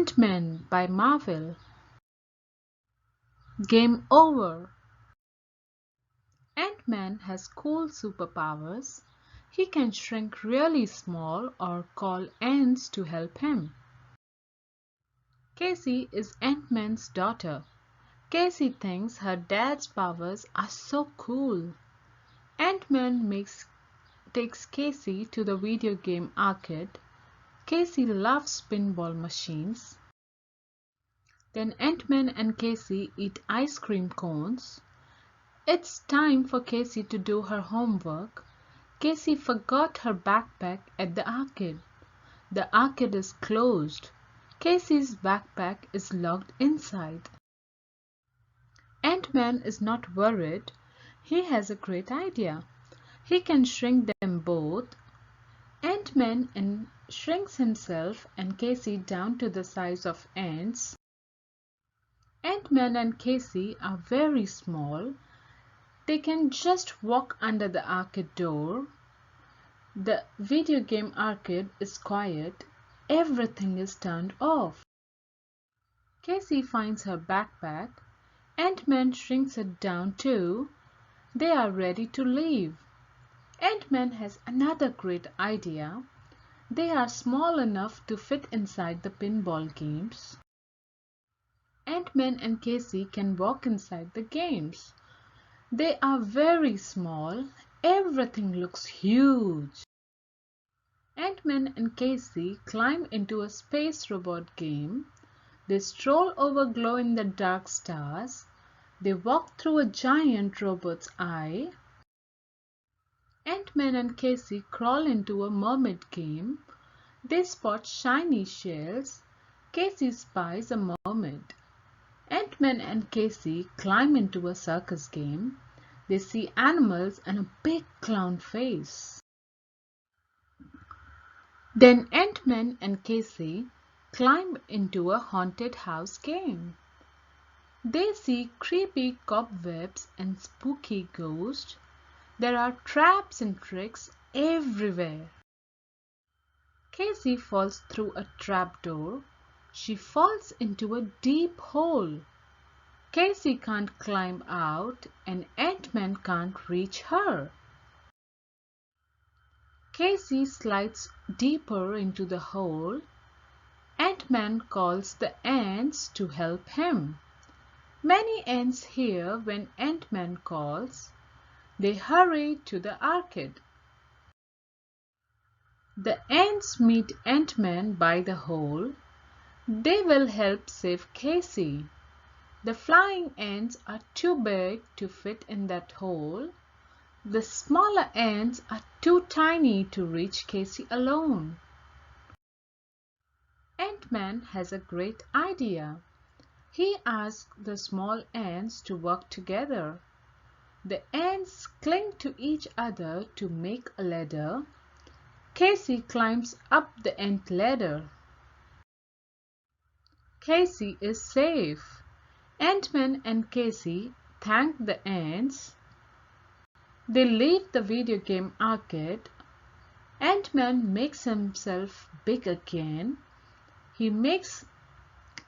Ant-Man by Marvel. Game over. Ant-Man has cool superpowers. He can shrink really small or call ants to help him. Casey is Ant-Man's daughter. Casey thinks her dad's powers are so cool. Ant-Man takes Casey to the video game arcade. Casey loves pinball machines. Then Ant-Man and Casey eat ice cream cones. It's time for Casey to do her homework. Casey forgot her backpack at the arcade. The arcade is closed. Casey's backpack is locked inside. Ant-Man is not worried. He has a great idea. He can shrink them both. Ant-Man shrinks himself and Casey down to the size of ants. Ant-Man and Casey are very small. They can just walk under the arcade door. The video game arcade is quiet. Everything is turned off. Casey finds her backpack. Ant-Man shrinks it down too. They are ready to leave. Ant-Man has another great idea. They are small enough to fit inside the pinball games. Ant-Man and Casey can walk inside the games. They are very small. Everything looks huge. Ant-Man and Casey climb into a space robot game. They stroll over glow-in-the-dark stars. They walk through a giant robot's eye. Ant-Man and Casey crawl into a mermaid game. They spot shiny shells. Casey spies a mermaid. Ant-Man and Casey climb into a circus game. They see animals and a big clown face. Then Ant-Man and Casey climb into a haunted house game. They see creepy cobwebs and spooky ghosts. There are traps and tricks everywhere. Casey falls through a trapdoor. She falls into a deep hole. Casey can't climb out and Ant-Man can't reach her. Casey slides deeper into the hole. Ant-Man calls the ants to help him. Many ants hear when Ant-Man calls. They hurry to the arcade. The ants meet Ant-Man by the hole. They will help save Casey. The flying ants are too big to fit in that hole. The smaller ants are too tiny to reach Casey alone. Ant-Man has a great idea. He asks the small ants to work together. The ants cling to each other to make a ladder. Casey climbs up the ant ladder. Casey is safe. Ant-Man and Casey thank the ants. They leave the video game arcade. Ant-Man makes himself big again. He makes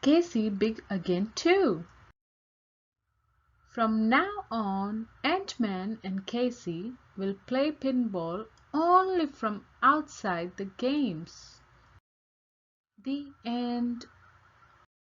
Casey big again too. From now on, Ant-Man and Casey will play pinball only from outside the games. The end.